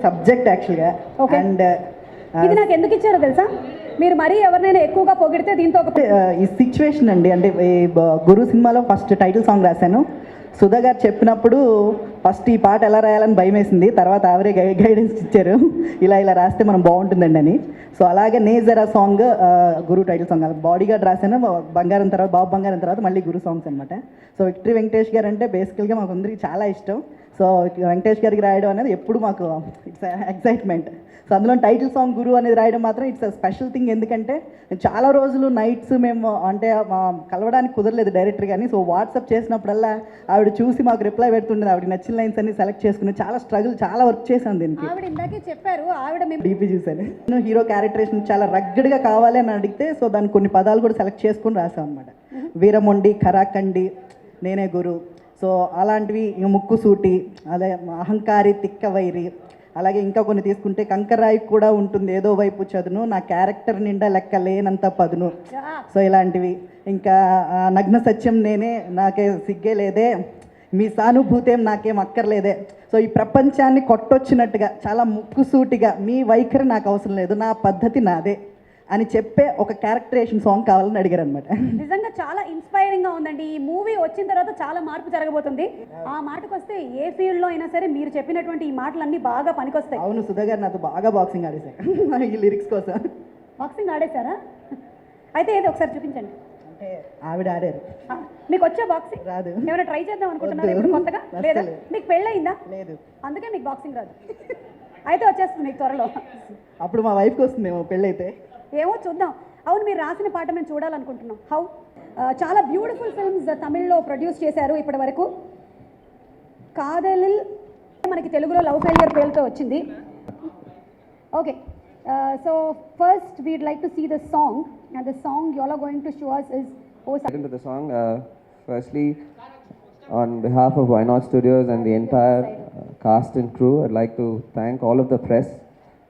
Subject యాక్చువల్గా. Okay. And ఇది నాకు ఎందుకు ఇచ్చారో తెలుసా, మీరు మరీ ఎవరినైనా ఎక్కువగా పొగిడితే దీంతో ఒక ఈ సిచ్యువేషన్ అండి, అంటే ఈ గురు సినిమాలో ఫస్ట్ టైటిల్ సాంగ్ రాశాను. సుధా గారు చెప్పినప్పుడు ఫస్ట్ ఈ పాట ఎలా రాయాలని భయం వేసింది, తర్వాత ఆవిడే గైడెన్స్ ఇచ్చారు, ఇలా ఇలా రాస్తే మనం బాగుంటుందండి అని. సో అలాగే నేజరా సాంగ్ గురు టైటిల్ సాంగ్, బాడీ గార్డ్ రాశాను, బంగారం తర్వాత బాబు బంగారం తర్వాత మళ్ళీ గురు సాంగ్స్ అనమాట. సో విక్టరీ వెంకటేష్ గారు అంటే బేసికల్గా మాకు అందరికీ చాలా ఇష్టం. సో వెంకటేష్ గారికి రాయడం అనేది ఎప్పుడు మాకు ఇట్స్ ఎక్సైట్మెంట్. సో అందులో టైటిల్ సాంగ్ గురు అనేది రాయడం మాత్రం ఇట్స్ స్పెషల్ థింగ్. ఎందుకంటే చాలా రోజులు నైట్స్ మేము అంటే కలవడానికి కుదరలేదు డైరెక్టర్ కానీ. సో వాట్సాప్ చేసినప్పుడల్లా ఆవిడ చూసి మాకు రిప్లై పెడుతుండేది, ఆవిడ నచ్చిన లైన్స్ అన్ని సెలెక్ట్ చేసుకుని చాలా స్ట్రగుల్, చాలా వర్క్ చేశాను దీనికి. ఆవిడ ఇందాకే చెప్పారు, ఆవిడ డీపీ చూశాను. నేను హీరో క్యారెక్టరేషన్ చాలా రగ్గడ్గా కావాలి అని అడిగితే సో దానికి కొన్ని పదాలు కూడా సెలెక్ట్ చేసుకుని రాసాం అనమాట. వీరమొండి, ఖరాకండి, నేనే గురు, సో అలాంటివి, ముక్కు సూటి, అదే అహంకారి, తిక్క వైరి, అలాగే ఇంకా కొన్ని తీసుకుంటే కంకరాయి కూడా ఉంటుంది ఏదో వైపు చదును, నా క్యారెక్టర్ నిండా లెక్క లేనంత పదును, సో ఇలాంటివి. ఇంకా నగ్న సత్యం నేనే, నాకే సిగ్గే లేదే, మీ సానుభూతేం నాకేం అక్కర్లేదే. సో ఈ ప్రపంచాన్ని కొట్టొచ్చినట్టుగా చాలా ముక్కుసూటిగా, మీ వైఖరి నాకు అవసరం లేదు, నా పద్ధతి నాదే అని చెప్పే ఒక క్యారెక్టరేషన్ సాంగ్ కావాలని అడిగారు అనమాట. నిజంగా చాలా ఇన్స్పైరింగ్ గా ఉందండి. ఈ మూవీ వచ్చిన తర్వాత చాలా మార్పు జరగబోతుంది. ఆ మాటకు వస్తే ఏ ఫీల్డ్ లో అయినా సరే మీరు చెప్పినటువంటి ఈ మాటలన్నీ బాగా పనికొస్తాయి. అవును, సుధా గారు నాతో బాగా బాక్సింగ్ ఆడేశారు ఈ లిరిక్స్ కోసం. బాక్సింగ్ ఆడేశారా? అయితే ఏదో ఒకసారి చూపించండి. అంటే ఆవిడ ఆడారు. మీకు వచ్చా బాక్సింగ్? రాదు. ఏమైనా ట్రై చేద్దాం అనుకుంటున్నారా ఇప్పుడు కొత్తగా? లేదా మీకు పెళ్ళయిందా? లేదు. అందుకే మీకు బాక్సింగ్ రాదు. అయితే వచ్చేస్తుంది మీకు త్వరలో. అప్పుడు మా వైఫ్కి వస్తుందేమో పెళ్ళైతే. ఏమో చూద్దాం. అవును, మీరు రాసిన పాట మేము చూడాలనుకుంటున్నాం. హౌ చాలా బ్యూటిఫుల్ ఫిల్మ్స్ తమిళ్లో ప్రొడ్యూస్ చేశారు ఇప్పటి వరకు. కాదలిల్ మనకి తెలుగులో లవ్ ఫెయిలియర్ పేరుతో వచ్చింది. Okay, so first we'd like to see the song, and the song you are going to show us is into the song. Firstly, on behalf of Why Not Studios and the entire cast and crew, I'd like to thank all of the press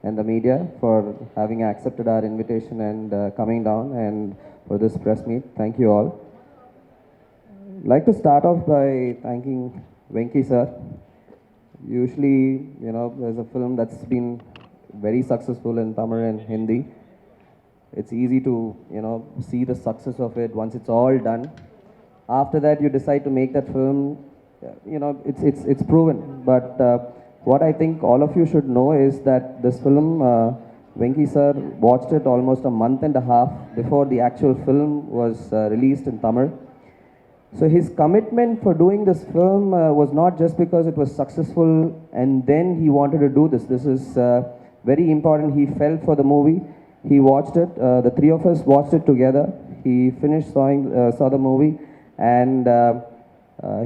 and the media for having accepted our invitation and coming down and for this press meet. Thank you all. I'd like to start off by thanking Venki sir. Usually, there's a film that's been very successful in Tamil and Hindi. It's easy to, see the success of it once it's all done. After that, you decide to make that film, it's proven. But what I think all of you should know is that this film, Venki sir watched it almost a month and a half before the actual film was released in Tamil. So his commitment for doing this film was not just because it was successful and then he wanted to do this. This is very important. He felt for the movie. He watched it. The three of us watched it together. He finished saw the movie, and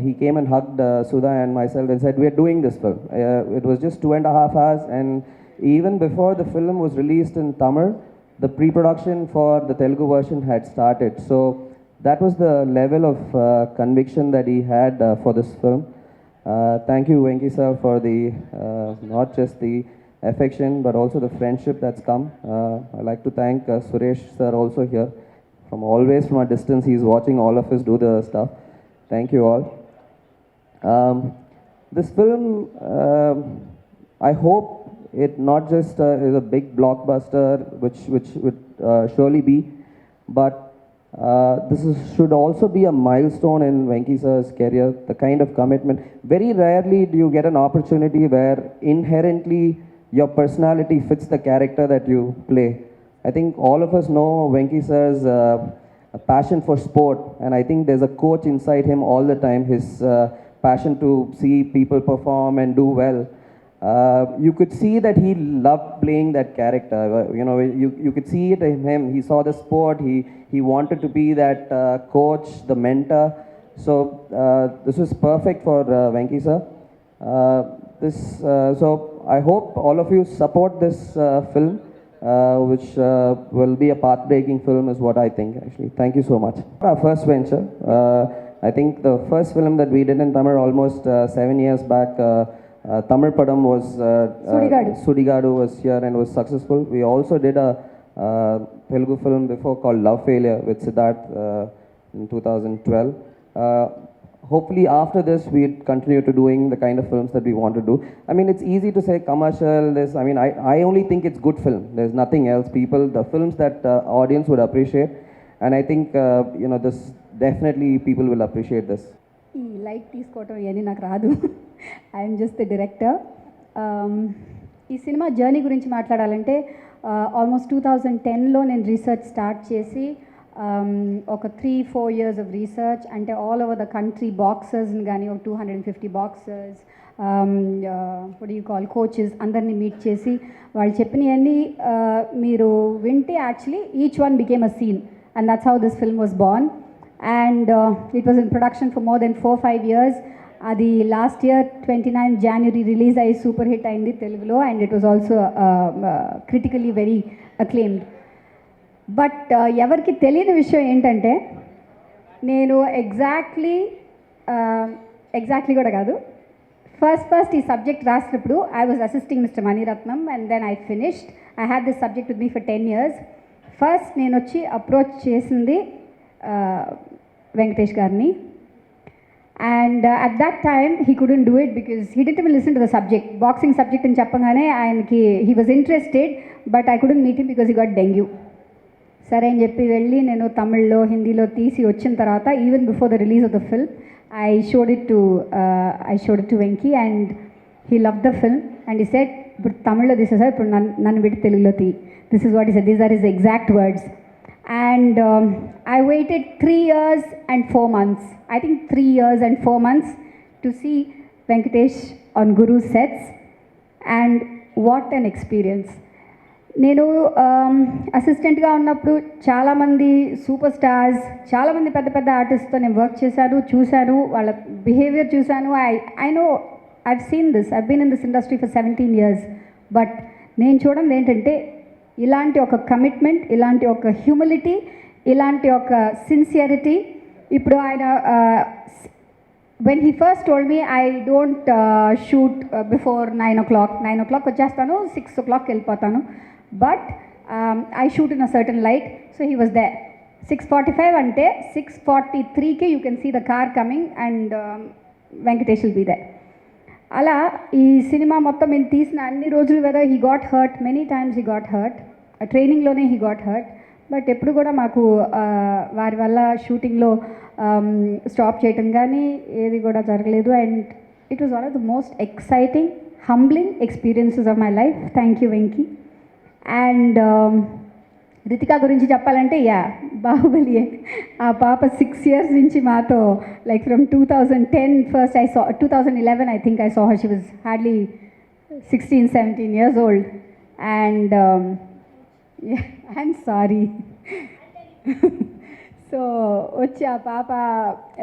he came and hugged Sudha and myself and said, "We are doing this film." It was just 2.5 hours, and even before the film was released in Tamil, the pre-production for the Telugu version had started. So that was the level of conviction that he had for this film. Thank you, Venki sir, for the not just the affection but also the friendship that's come. I'd like to thank Suresh sir also here. From a distance, he's watching all of us do the stuff. Thank you all. This film, I hope it not just is a big blockbuster, which would surely be, but should also be a milestone in Venki sir's career, the kind of commitment. Very rarely do you get an opportunity where inherently your personality fits the character that you play. I think all of us know Venki sir's a passion for sport, and I think there's a coach inside him all the time. His passion to see people perform and do well. You could see that he loved playing that character. You could see it in him. He saw the sport. He wanted to be that coach, the mentor. So this was perfect for Venki sir. So I hope all of you support this film, which will be a path-breaking film, is what I think, actually. Thank you so much. Our first venture, I think the first film that we did in Tamil almost 7 years back, Tamil Padam was, Sudigadu was here and was successful. We also did a Telugu film before called Love Failure with Siddharth in 2012. hopefully after this we continue to doing the kind of films that we want to do. I mean, it's easy to say commercial, this, I mean, I only think it's good film. There's nothing else. People, the films that audience would appreciate, and I think, you know, this definitely people will appreciate this. ఈ light తీసుకోవటం ఇవన్నీ నాకు రాదు. I'm just the director. ఈ cinema journey గురించి మాట్లాడాలంటే almost 2010లో నేను research start చేసి ఒక 3-4 years ఆఫ్ రీసెర్చ్, అంటే ఆల్ ఓవర్ ద కంట్రీ బాక్సర్స్ని కానీ ఒక 250 boxers, what do you call coaches అందరినీ మీట్ చేసి వాళ్ళు చెప్పినవన్నీ మీరు వింటే actually each one became a scene, and that's how this film was born. And it was in production for more than 4-5 years. అది లాస్ట్ ఇయర్ 29 January రిలీజ్ అయ్యి super hit అయింది తెలుగులో, and it was also critically very acclaimed. But ఎవరికి తెలియని విషయం ఏంటంటే, నేను exactly కూడా కాదు, ఫస్ట్ ఈ సబ్జెక్ట్ రాసినప్పుడు I was assisting mister Mani Ratnam, and then I finished. I had this subject with me for 10 years. ఫస్ట్ నేను వచ్చి అప్రోచ్ చేసింది వెంకటేష్ గారిని, and at that time he couldn't do it because he didn't even listen to the subject. Boxing subject అని చెప్పగానే ఆయనకి he was interested, but I couldn't meet him because he got dengue. సరే అని చెప్పి వెళ్ళి నేను తమిళ్లో హిందీలో తీసి వచ్చిన తర్వాత, even before the release of the film, I showed it to Venky, and he love the film, and he said ఇప్పుడు తమిళ్లో తీసేసారు, ఇప్పుడు నన్ను పెట్టి తెలుగులో తీ. This is what he said, these are his exact words. And I waited 3 years and 4 months. I think 3 years and 4 months to see Venkatesh on Guru's sets, and what an experience. నేను అసిస్టెంట్గా ఉన్నప్పుడు చాలామంది super stars, చాలామంది పెద్ద పెద్ద ఆర్టిస్ట్తో నేను work చేశాను, చూశాను, వాళ్ళ బిహేవియర్ చూశాను. I know, I've seen this, I've been in this industry for 17 years. But నేను చూడండి ఏంటంటే, ఇలాంటి ఒక కమిట్మెంట్, ఇలాంటి ఒక హ్యూమిలిటీ, ఇలాంటి ఒక సిన్సియరిటీ. ఇప్పుడు ఆయన when he first told me, I don't shoot before 9 o'clock. 9 o'clock వచ్చేస్తాను, 6 o'clock వెళ్ళిపోతాను, but I shoot in a certain light. So he was there. 6:45 అంటే 6:43కి you can see the car coming, and Venkatesh will be there. అలా ఈ cinema మొత్తం నేను తీసిన అన్ని రోజులు, whether he got hurt, many times he got hurt, ట్రైనింగ్లోనే హీ గాట్ హర్ట్, బట్ ఎప్పుడు కూడా మాకు వారి వల్ల షూటింగ్లో స్టాప్ చేయటం కానీ ఏది కూడా జరగలేదు. And it was one of the most exciting, humbling experiences of my life. Thank you Venky. And Ritika గురించి చెప్పాలంటే, బాహుబలియే. ఆ పాప 6 years నుంచి మాతో, like from 2010 first I saw, 2011 I think I saw her. She was hardly 16-17 years old. And I'm sorry. So వచ్చి ఆ పాప,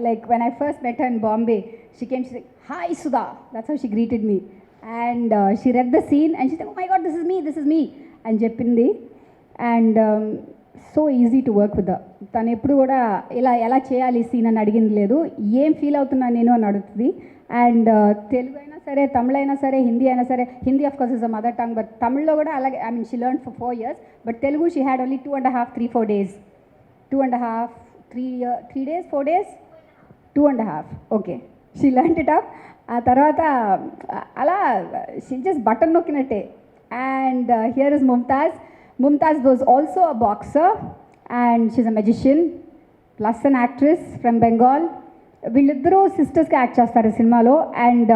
like when I first met her in Bombay, she came, she said, "Hi Sudha." That's how she greeted me. And she read the scene and she said, "Oh my God, this is me అని చెప్పింది. And so easy to work with. తను ఎప్పుడు కూడా ఎలా చేయాలి scene అని అడిగింది లేదు, ఏం ఫీల్ అవుతున్నాను నేను అని అడుగుతుంది. అండ్ తెలుగు అయినా సరే, తమిళ అయినా సరే, హిందీ అయినా సరే. Hindi of course is a mother tongue, but తమిళ్లో కూడా అలాగే. I mean she learn for 4 years, but Telugu she had only 2.5-3-4 days. 2.5-3 days, 4 days, 2.5. Okay, she learn it up. ఆ తర్వాత అలా షీ జస్ట్ బటన్ నొక్కినట్టే. And here is Mumtaz. Mumtaz was also a boxer, and she's a magician plus an actress from Bengal. వీళ్ళిద్దరూ సిస్టర్స్గా act చేస్తారు ఈ సినిమాలో. And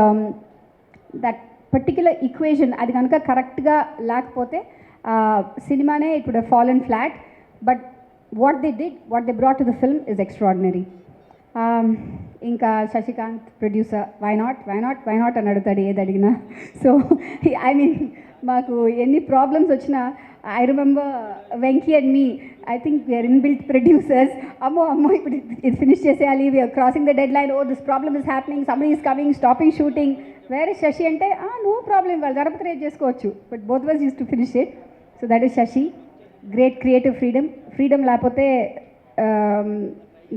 that particular equation అది కనుక కరెక్ట్గా లేకపోతే సినిమానే it would have fallen flat. But what they brought to the film is extraordinary. ఇంకా శశికాంత్ ప్రొడ్యూసర్, వై నాట్ అని అడుగుతాడు ఏది అడిగినా. సో ఐ మీన్ మాకు ఎన్ని ప్రాబ్లమ్స్ వచ్చినా, I remember Venky and me, I think we are inbuilt producers. అమ్మో ఇప్పుడు ఇది ఫినిష్ చేసేయాలి, we are crossing the deadline, oh this problem is happening, somebody is coming, stopping shooting. వేరే శశి అంటే నో ప్రాబ్లం, వాళ్ళు గడప రేట్ చేసుకోవచ్చు, but both was use to finish it. So that is Sasi. Great creative freedom లేకపోతే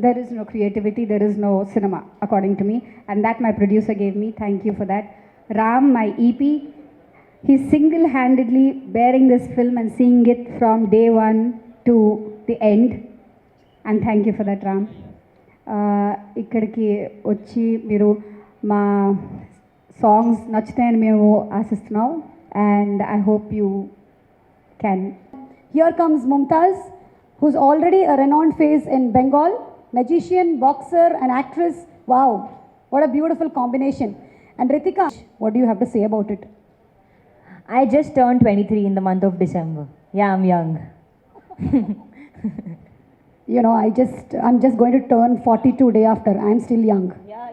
there is no creativity, there is no cinema, according to me, and that my producer gave me. Thank you for that. Ram, my EP, he's single-handedly bearing this film and seeing it from day one to the end, and thank you for that, Ram. ఇక్కడికి వచ్చి మీరు మా songs నచ్చుతాయని మేము ఆశిస్తున్నాం and I hope you can. Here comes Mumtaz, who's already a renowned face in Bengal, magician, boxer, and actress. Wow, what a beautiful combination. And Ritika, what do you have to say about it? I just turned 23 in the month of December. Yeah, I'm young. You know, I'm just going to turn 42 day after. I'm still young. Yeah.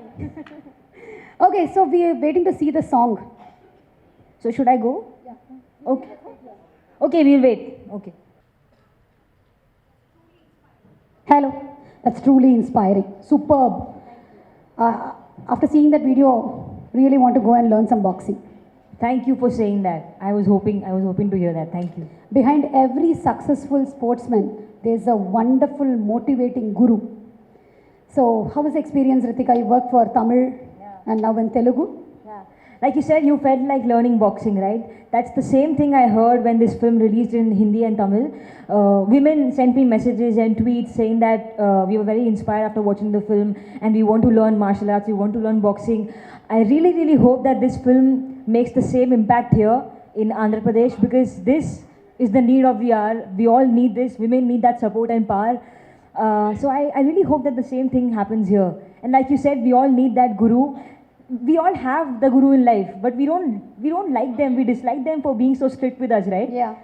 Okay, so we are waiting to see the song. So should I go? Yeah. Okay. Okay, we'll wait. Okay. Hello, that's truly inspiring. Superb. After seeing that video, really want to go and learn some boxing. Thank you for saying that. I was hoping to hear that. Thank you. Behind every successful sportsman, there's a wonderful motivating guru. So, how was the experience, Ritika? You worked for Tamil and now in Telugu. Yeah. Like you said, you felt like learning boxing, right? That's the same thing I heard when this film released in Hindi and Tamil. Women sent me messages and tweets saying that we were very inspired after watching the film and we want to learn martial arts, we want to learn boxing. I really, really hope that this film makes the same impact here in Andhra Pradesh because this is the need of the hour. We all need this. Women need that support and power. So I really hope that the same thing happens here. And like you said, we all need that guru. We all have the guru in life, but we don't like them. We dislike them for being so strict with us, right? Yeah.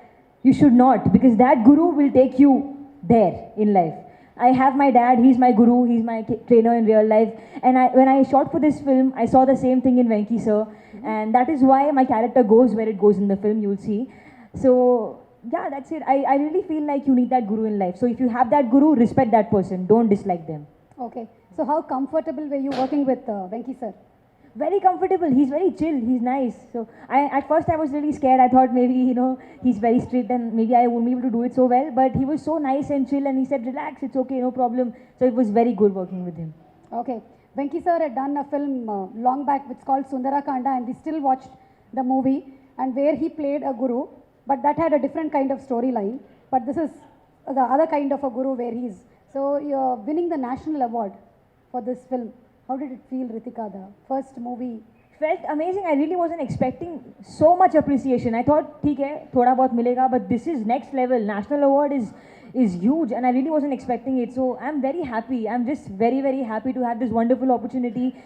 You should not, because that guru will take you there in life. I have my dad, he's my guru, he's my trainer in real life. And when I shot for this film, I saw the same thing in Venki sir. And that is why my character goes where it goes in the film, you'll see. So, yeah, that's it. I really feel like you need that guru in life. So if you have that guru, respect that person. Don't dislike them. Okay. So, how comfortable were you working with Venki sir? Very comfortable. He's very chill. He's nice. So at first I was really scared. I thought maybe, he's very strict and maybe I won't be able to do it so well. But he was so nice and chill and he said, relax, it's okay, no problem. So it was very good working with him. Okay. Venki sir had done a film long back which is called Sundarakanda and we still watched the movie and where he played a guru, but that had a different kind of storyline. But this is the other kind of a guru where he's. So you're winning the national award for this film. How did it feel, Ritika, the first movie? Felt amazing. I really wasn't expecting so much appreciation. I thought, theek hai, thoda bahut milega, but this is next level. National award is huge and I really wasn't expecting it. So I'm very happy. I'm just very, very happy to have this wonderful opportunity.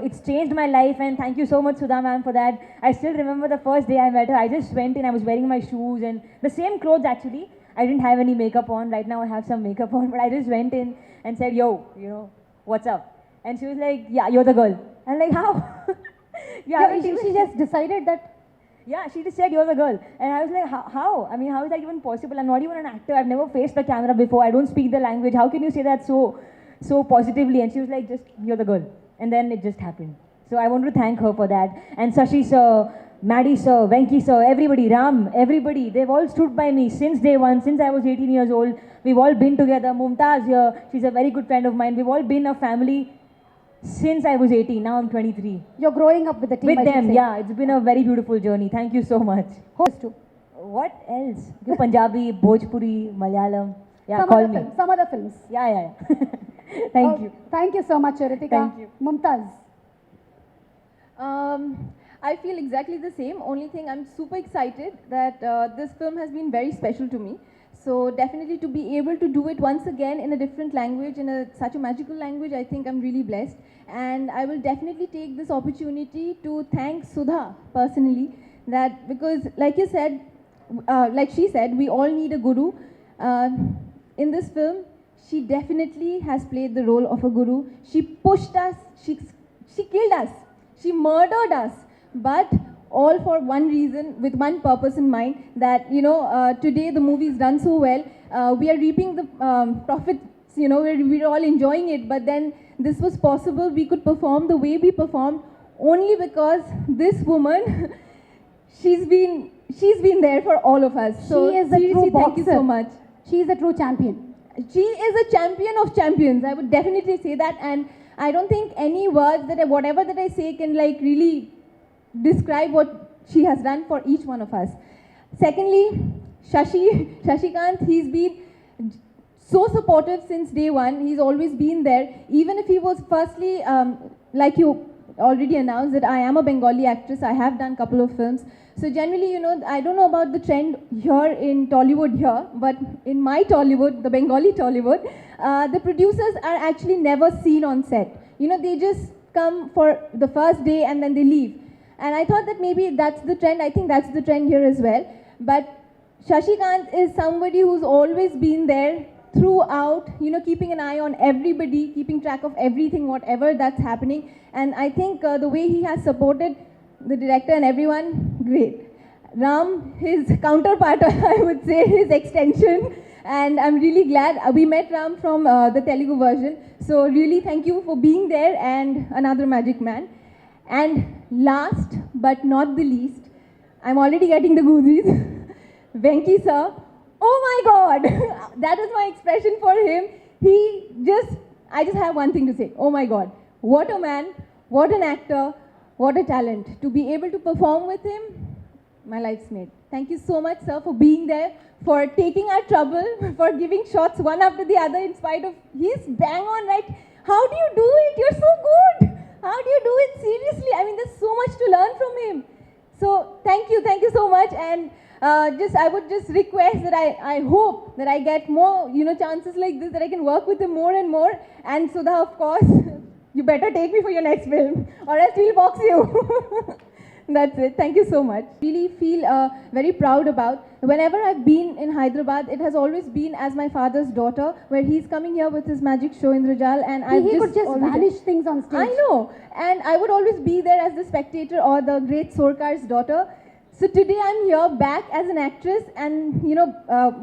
It's changed my life and thank you so much, Sudha ma'am, for that. I still remember the first day I met her. I just went in, I was wearing my shoes and the same clothes actually. I didn't have any makeup on. Right now I have some makeup on, but I just went in and said, yo, what's up? And she was like, yeah, you're the girl. I'm like, how? She just decided that. Yeah, she just said, you're the girl. And I was like, how? I mean, how is that even possible? I'm not even an actor. I've never faced the camera before. I don't speak the language. How can you say that so positively? And she was like, just, you're the girl. And then it just happened. So I want to thank her for that. And Sashi sir, Maddie sir, Venki sir, everybody, Ram, everybody, they've all stood by me since day one, since I was 18 years old. We've all been together. Mumtaz here, she's a very good friend of mine. We've all been a family since I was 18. Now I'm 23. You're growing up with the team. With I should them, say. yeah. It's been a very beautiful journey. Thank you so much. Host too. What else? Punjabi, Bhojpuri, Malayalam. Yeah, Some call other me. films. Some other films. Yeah. Thank you. Thank you so much, Ritika. Thank you. Mumtaz. I feel exactly the same. Only thing, I'm super excited that this film has been very special to me. So definitely to be able to do it once again in a different language, in such a magical language, I think I'm really blessed. And I will definitely take this opportunity to thank Sudha personally, that because like you said, like she said, we all need a guru. In this film, she definitely has played the role of a guru. She pushed us, she killed us, she murdered us, but all for one reason, with one purpose in mind, that, today the movie is done so well, we are reaping the profits, we're all enjoying it, but then this was possible, we could perform the way we performed only because this woman, she's been there for all of us. So She is a true seriously, thank you boxer. so much. She is a true champion. She is a champion of champions. I would definitely say that, and I don't think any words whatever that I say can really describe what she has done for each one of us. Secondly, Shashikant, he's been so supportive since day one. He's always been there, even if he was firstly, like you already announced, that I am a Bengali actress. I have done a couple of films. So generally, you know, I don't know about the trend here in Tollywood here, but in my Tollywood, the Bengali Tollywood, the producers are actually never seen on set. You know, they just come for the first day and then they leave. And I thought that maybe that's the trend. I think that's the trend here as well. But Shashikant is somebody who's always been there throughout, you know, keeping an eye on everybody, keeping track of everything, whatever that's happening. And I think the way he has supported the director and everyone, great. Ram, his counterpart, I would say, his extension. And I'm really glad we met Ram from the Telugu version. So really thank you for being there, and another magic man. And last but not the least, I'm already getting the goosies. Venki sir, oh my God, that is my expression for him. I just have one thing to say. Oh my God, what a man, what an actor, what a talent. To be able to perform with him, my life's made. Thank you so much, sir, for being there, for taking our trouble, for giving shots one after the other in spite of, he's bang on, right? How do you do it? You're so good. How do you do it seriously? I mean, there's so much to learn from him. So thank you so much. And I would just request that I hope that I get more, you know, chances like this, that I can work with him more and more. And Sudha, of course, you better take me for your next film, or else we'll box you. That's it. Thank you so much. Really feel very proud about. Whenever I've been in Hyderabad, it has always been as my father's daughter, where he's coming here with his magic show Indrajal, and He could just vanish things on stage. I know, and I would always be there as the spectator or the great Sorkar's daughter. So today I'm here back as an actress, and you know,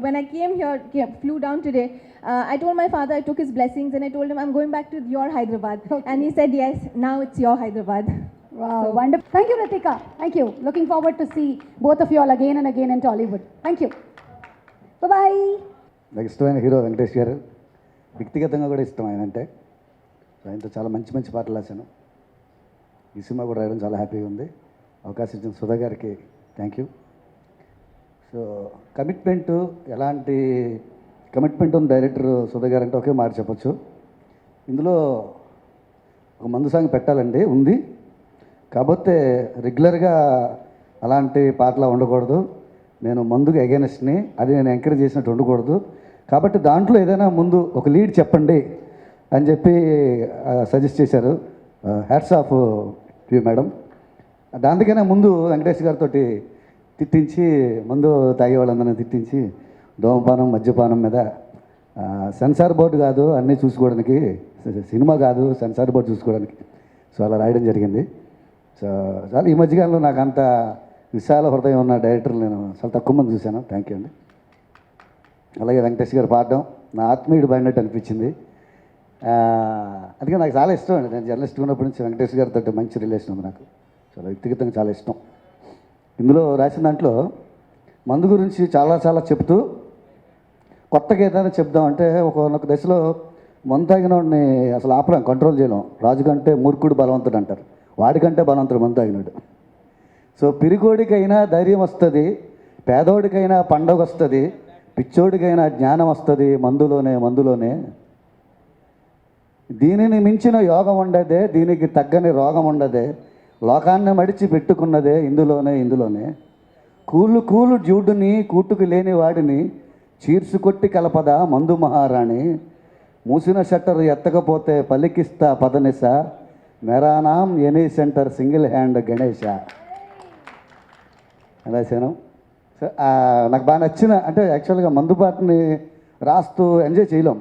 when I flew down today, I told my father, I took his blessings, and I told him I'm going back to your Hyderabad, and he said yes, now it's your Hyderabad. Wow, wonderful. Thank you, Ritika. Thank you. Looking forward to see both of you all again and again in Tollywood. Thank you. Bye-bye. నాకు ఇష్టమైన hero Venkatesh గారు. వ్యక్తిగతంగా కూడా ఇష్టం ఆయన అంటే. ఆయనతో చాలా మంచి మంచి పాటలు రాశాను. ఈ సినిమా కూడా రాయడం చాలా హ్యాపీగా ఉంది. అవకాశం ఇచ్చిన సుధా గారికి థ్యాంక్ యూ. సో ఎలాంటి కమిట్మెంట్ ఉన్న డైరెక్టర్ సుధా గారు అంటే ఒకే మాట చెప్పొచ్చు. ఇందులో ఒక మందు సాంగ్ పెట్టాలండి ఉంది. కాకపోతే రెగ్యులర్గా అలాంటి పాటలా ఉండకూడదు. నేను మందుకు అగైనెస్ట్ని, అది నేను ఎంకరేజ్ చేసినట్టు ఉండకూడదు. కాబట్టి దాంట్లో ఏదైనా ముందు ఒక లీడ్ చెప్పండి అని చెప్పి సజెస్ట్ చేశారు. Hats off you madam. దానికైనా ముందు వెంకటేష్ గారితో తిట్టించి, మందు తాగేవాళ్ళందరినీ తిట్టించి, ధూమపానం మద్యపానం మీద సెన్సార్ బోర్డు కాదు అన్నీ చూసుకోవడానికి, సినిమా కాదు సెన్సార్ బోర్డు చూసుకోవడానికి. సో అలా రాయడం జరిగింది. సో చాలా ఈ మధ్యకాలంలో నాకు అంత విశాల హృదయం ఉన్న డైరెక్టర్లు నేను చాలా తక్కువ మంది చూశాను. థ్యాంక్ యూ అండి. అలాగే వెంకటేష్ గారు పాడడం నా ఆత్మీయుడు పాడినట్టు అనిపించింది. అందుకే నాకు చాలా ఇష్టం అండి. నేను జర్నలిస్ట్ ఉన్నప్పటి నుంచి వెంకటేష్ గారితో మంచి రిలేషన్ ఉంది నాకు. చాలా వ్యక్తిగతంగా చాలా ఇష్టం. ఇందులో రాసిన దాంట్లో మందు గురించి చాలా చెప్తూ కొత్తగా ఏదైనా చెప్దామంటే ఒక దశలో మందు తాగిన వాడిని అసలు ఆపలేం, కంట్రోల్ చేయలేం. రాజు కంటే మూర్ఖుడు బలవంతుడు అంటారు. వాడికంటే బలవంతుడు మందు తాగినాడు. సో పిరికోడికైనా ధైర్యం వస్తుంది, పేదోడికైనా పండగ వస్తుంది, పిచ్చోడికైనా జ్ఞానం వస్తుంది మందులోనే. దీనిని మించిన యోగం ఉండదే, దీనికి తగ్గని రోగం ఉండదే, లోకాన్ని మడిచి పెట్టుకున్నదే ఇందులోనే. కూలు జూడుని కూటుకు లేని వాడిని చీర్చుకొట్టి కలపద మందు మహారాణి. మూసిన షట్టర్ ఎత్తకపోతే పలికిస్తా పదనిస, మేరా నామ్ any centre single hand Ganesha రాశాను. సో నాకు బాగా నచ్చిన అంటే యాక్చువల్గా మందు పాటని రాస్తూ ఎంజాయ్ చేయలేం.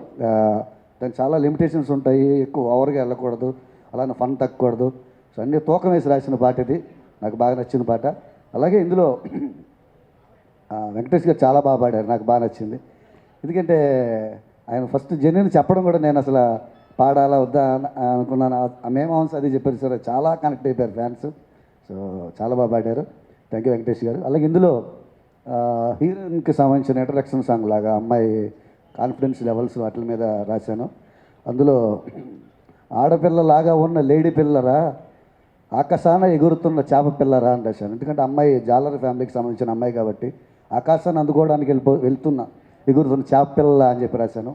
దానికి చాలా లిమిటేషన్స్ ఉంటాయి. ఎక్కువ ఓవర్గా వెళ్ళకూడదు, అలానే ఫన్ తగ్గకూడదు. సో అన్నీ తూకం వేసి రాసిన పాట ఇది. నాకు బాగా నచ్చిన పాట. అలాగే ఇందులో వెంకటేష్ గారు చాలా బాగా పాడారు. నాకు బాగా నచ్చింది. ఎందుకంటే ఆయన ఫస్ట్ జెన్యున్ చెప్పడం కూడా నేను అసలు పాడాలా వద్దా అనుకున్నాను. మేమౌన్స్ అది చెప్పారు సార్, చాలా కనెక్ట్ అయిపోయారు ఫ్యాన్స్. సో చాలా బాగా పాడారు. థ్యాంక్ యూ వెంకటేష్ గారు. అలాగే ఇందులో హీరోయిన్కి సంబంధించిన ఇంట్రడక్షన్ సాంగ్ లాగా అమ్మాయి కాన్ఫిడెన్స్ లెవెల్స్ వాటి మీద రాశాను. అందులో ఆడపిల్లలాగా ఉన్న లేడీ పిల్లరా, ఆకాశాన ఎగురుతున్న చేప పిల్లరా అని రాశాను. ఎందుకంటే అమ్మాయి జాలర్ ఫ్యామిలీకి సంబంధించిన అమ్మాయి కాబట్టి ఆకాశాన్ని అందుకోవడానికి ఎగురుతున్న చేప పిల్ల అని చెప్పి రాశాను.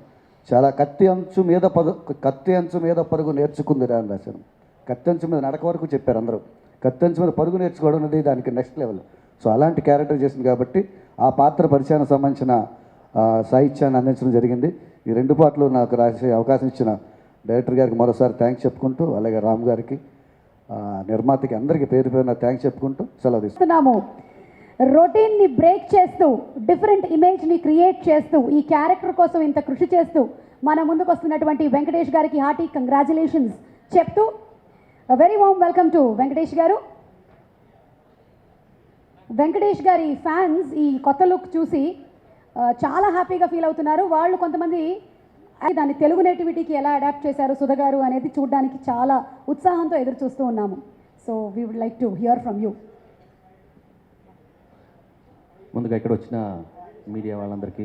చాలా కత్తి అంచు మీద పరుగు నేర్చుకుందిరా అని రాశాను. కత్తి అంచు మీద నడక వరకు చెప్పారు అందరూ. కత్తి అంచు మీద పరుగు నేర్చుకోవడం అనేది దానికి నెక్స్ట్ లెవెల్. సో అలాంటి క్యారెక్టర్ చేసింది కాబట్టి ఆ పాత్ర పరిచయానికి సంబంధించిన సాహిత్యాన్ని అందించడం జరిగింది. ఈ 2 పాటలు నాకు రాసే అవకాశం ఇచ్చిన డైరెక్టర్ గారికి మరోసారి థ్యాంక్స్ చెప్పుకుంటూ, అలాగే రామ్ గారికి, నిర్మాతకి అందరికీ పేరు పేరున థ్యాంక్స్ చెప్పుకుంటూ సెలవు తీసుకుంటున్నాము. రొటీన్ని బ్రేక్ చేస్తూ డిఫరెంట్ ఇమేజ్ని క్రియేట్ చేస్తూ ఈ క్యారెక్టర్ కోసం ఇంత కృషి చేస్తూ మన ముందుకు వస్తున్నటువంటి వెంకటేష్ గారికి హార్టీ కంగ్రాచులేషన్స్ చెప్తూ very warm welcome to Venkatesh గారు. వెంకటేష్ గారి ఫ్యాన్స్ ఈ కొత్త లుక్ చూసి చాలా హ్యాపీగా ఫీల్ అవుతున్నారు. వాళ్ళు కొంతమంది దాన్ని తెలుగు నేటివిటీకి ఎలా అడాప్ట్ చేశారు సుధ గారు అనేది చూడడానికి చాలా ఉత్సాహంతో ఎదురు చూస్తూ ఉన్నాము. So we would like to hear from you. ముందుగా ఇక్కడ వచ్చిన మీడియా వాళ్ళందరికీ,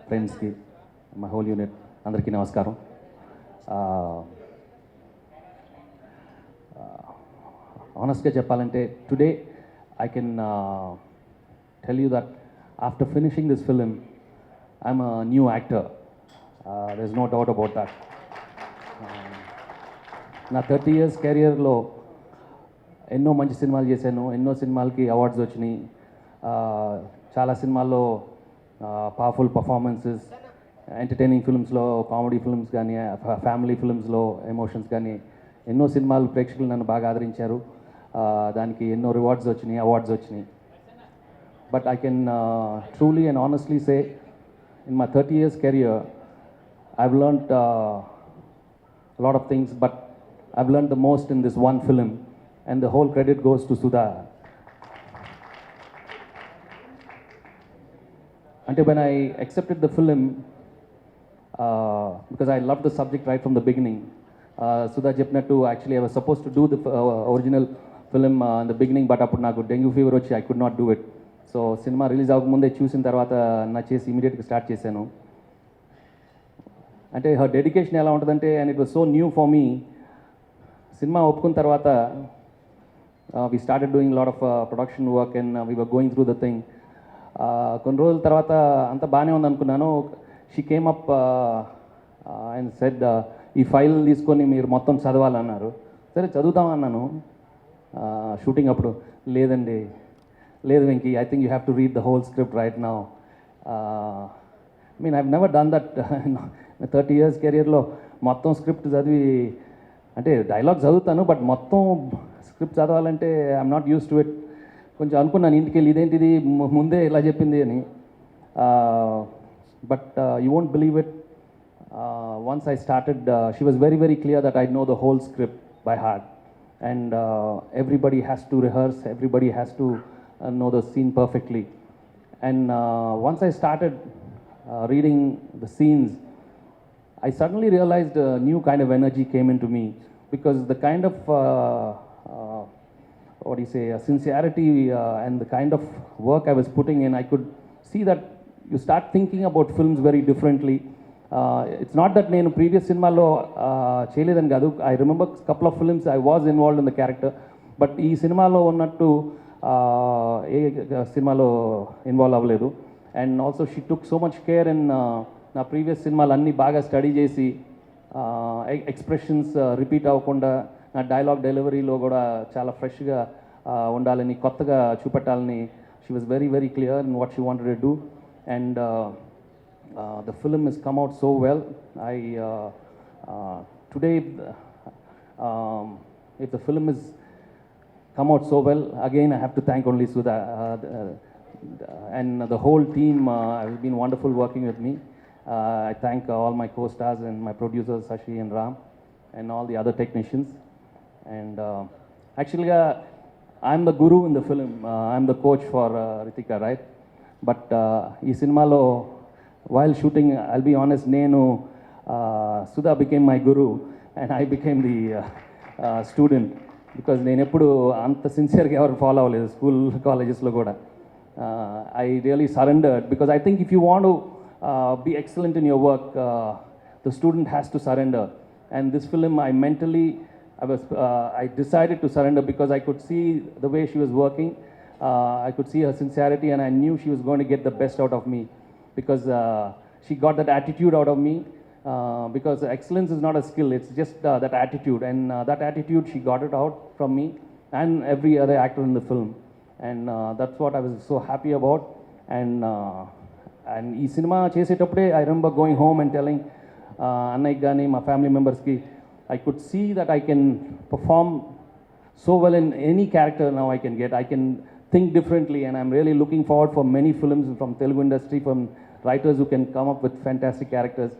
ఫ్రెండ్స్కి, మా హోల్ యూనిట్ అందరికీ నమస్కారం. ఆనెస్ట్గా చెప్పాలంటే today I can tell you that after finishing this film, I'm a new actor. There's no doubt about that. నా 30 years కెరియర్లో ఎన్నో మంచి సినిమాలు చేశాను, ఎన్నో సినిమాలకి అవార్డ్స్ వచ్చినాయి. చాలా సినిమాల్లో పవర్ఫుల్ పర్ఫార్మెన్సెస్, ఎంటర్టైనింగ్ ఫిల్మ్స్లో, కామెడీ ఫిల్మ్స్ కానీ, ఫ్యామిలీ ఫిల్మ్స్లో ఎమోషన్స్ కానీ ఎన్నో సినిమాలు ప్రేక్షకులు నన్ను బాగా ఆదరించారు. దానికి ఎన్నో రివార్డ్స్ వచ్చినాయి, అవార్డ్స్ వచ్చినాయి. But I can truly and honestly say in my 30 years career, I've learned a lot of things, but I've learned the most in this one film, and the whole credit goes to Sudha. Until when I accepted the film, because I loved the subject right from the beginning. Sudha చెప్పినట్టు actually I was supposed to do the original film in the beginning, but అప్పుడు నాకు dengue fever వచ్చి I could not do it. So cinema release అవ్వకముందే చూసిన తర్వాత నా చేసి ఇమీడియట్గా స్టార్ట్ చేశాను. అంటే హర్ డెడికేషన్ ఎలా ఉంటుందంటే, and it was so new for me. Cinema ఒప్పుకున్న తర్వాత we started doing a lot of production work and we were going through the thing. కొన్ని రోజుల తర్వాత అంత బాగానే ఉంది అనుకున్నాను. She came up and said, ఈ ఫైల్ తీసుకొని మీరు మొత్తం చదవాలన్నారు. సరే చదువుతామన్నాను. షూటింగ్ అప్పుడు లేదండి, లేదు Venky, I think you have to read the whole script right now. I have never done that. 30 years కెరియర్లో మొత్తం స్క్రిప్ట్ చదివి, అంటే డైలాగ్ చదువుతాను బట్ మొత్తం స్క్రిప్ట్ చదవాలంటే I'm not use to it. కొంచెం అనుకున్నాను ఇంటికి వెళ్ళి, ఇదేంటిది ముందే ఇలా చెప్పింది అని. But you won't believe it, once I started, she was very, very clear that I know the whole script by heart. And everybody has to rehearse, everybody has to know the scene perfectly. And once I started reading the scenes, I suddenly realized a new kind of energy came into me, because the kind of what do you say, sincerity and the kind of work I was putting in, I could see that you start thinking about films very differently. It's not that నేను previous సినిమాలో చేయలేదని కాదు. I remember couple of films I was involved in the character, but ఈ సినిమాలో ఉన్నట్టు ఏ సినిమాలో involve అవ్వలేదు. And also she took so much care in నా ప్రీవియస్ సినిమాలు అన్నీ బాగా స్టడీ చేసి, ఎక్స్ప్రెషన్స్ రిపీట్ అవ్వకుండా, నా డైలాగ్ డెలివరీలో కూడా చాలా ఫ్రెష్గా ఉండాలని, కొత్తగా చూపెట్టాలని she was very, very clear in what she wanted to do. And the film has come out so well. Today, if the film has come out so well, again I have to thank only Sudha and the whole team has been wonderful working with me. I thank all my co-stars and my producers Sashi and Ram and all the other technicians. And actually, I'm the guru in the film. I'm the coach for Ritika, right? But ee cinemalo, while shooting, I'll be honest, Sudha became my guru and I became the student, because నేను ఎప్పుడు అంత సిన్సియర్గా ఎవరు follow అవ్వలేదు school కాలేజెస్లో కూడా. I really surrendered, because I think if you want to be excellent in your work, the student has to surrender. And this film, I decided to surrender because I could see the way she was working. I could see her sincerity and I knew she was going to get the best out of me, because she got that attitude out of me, because excellence is not a skill, it's just that attitude, and that attitude she got it out from me and every other actor in the film, and that's what I was so happy about. And ఈ cinema చేసేటప్పుడే I remember going home and telling అన్నయ్యకి కానీ మా family మెంబర్స్కి, I could see that I can perform so well in any character now I can get. I can think differently, and I'm really looking forward for many films from Telugu industry, from writers who can come up with fantastic characters,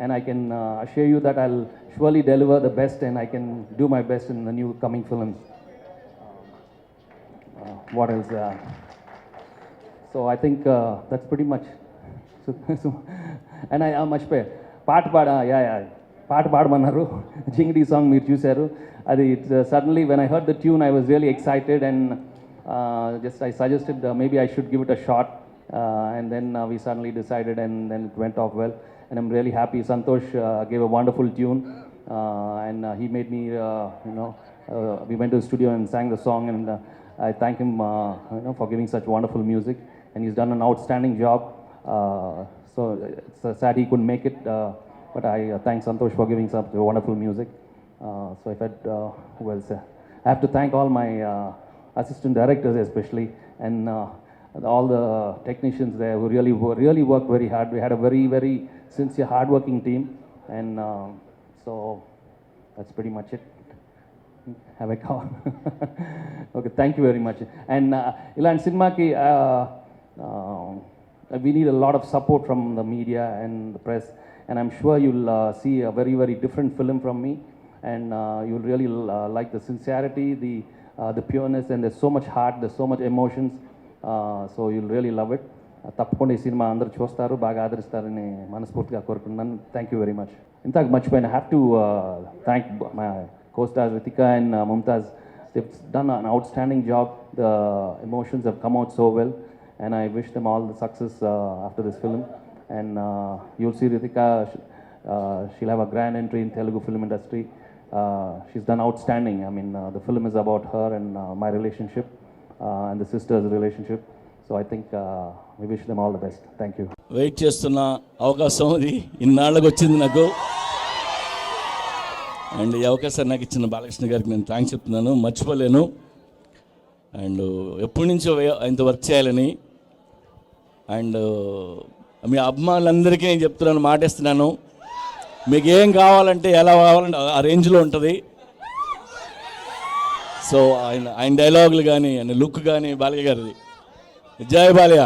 and I can assure you that I'll surely deliver the best, and I can do my best in the new coming films. What else? So I think that's pretty much. So and I మర్చిపోయా పాట పాడమన్నారు జింగిడి song మీరు చూశారు అది. Suddenly when I heard the tune I was really excited, and just I suggested maybe I should give it a shot, and then we suddenly decided, and then it went off well, and I'm really happy. Santosh gave a wonderful tune, and he made me we went to the studio and sang the song, and I thank him for giving such wonderful music, and he's done an outstanding job. So it's sad he couldn't make it, but I thank Santosh for giving such wonderful music. So if I have to thank all my assistant directors especially, and all the technicians there who really worked very hard. We had a very, very sincere, hard-working team, and so that's pretty much it. Have I covered? Okay, thank you very much. And ilan cinema ki we need a lot of support from the media and the press, and I'm sure you'll see a very, very different film from me, and you'll really like the sincerity, the pureness, and there's so much heart, there's so much emotions, so you'll really love it. తప్పకుండా ఈ cinema అందరూ చూస్తారు, బాగా ఆదరిస్తారని మనస్ఫూర్తిగా కోరుకుంటున్నాను. Thank you very much. ఇంతకు మర్చిపోయిన have to thank my co-stars Ritika and Mumtaz. They've done an outstanding job. The emotions have come out so well, and I wish them all the success after this film. And you'll see Ritika, she'll have a grand entry in Telugu film industry. She's done outstanding. I mean, the film is about her and my relationship and the sisters' relationship. So I think we wish them all the best. Thank you. Wait చేస్తున్న అవకాశం ఇది ఇన్నాళ్ళకి వచ్చింది నాకు. And ఈ అవకాశాన్ని నాకు ఇచ్చిన బాలకృష్ణ గారికి నేను థ్యాంక్స్ చెప్తున్నాను, మర్చిపోలేను. అండ్ ఎప్పటి నుంచో ఇంత వర్క్ చేయాలని. అండ్ మీ అభిమానులందరికీ నేను చెప్తున్నాను, మాటేస్తున్నాను, మీకు ఏం కావాలంటే ఎలా కావాలంటే ఆ రేంజ్లో ఉంటుంది. సో ఆయన డైలాగులు కానీ ఆయన లుక్ కానీ బాలయ్య గారిది. జై బాలయ్య.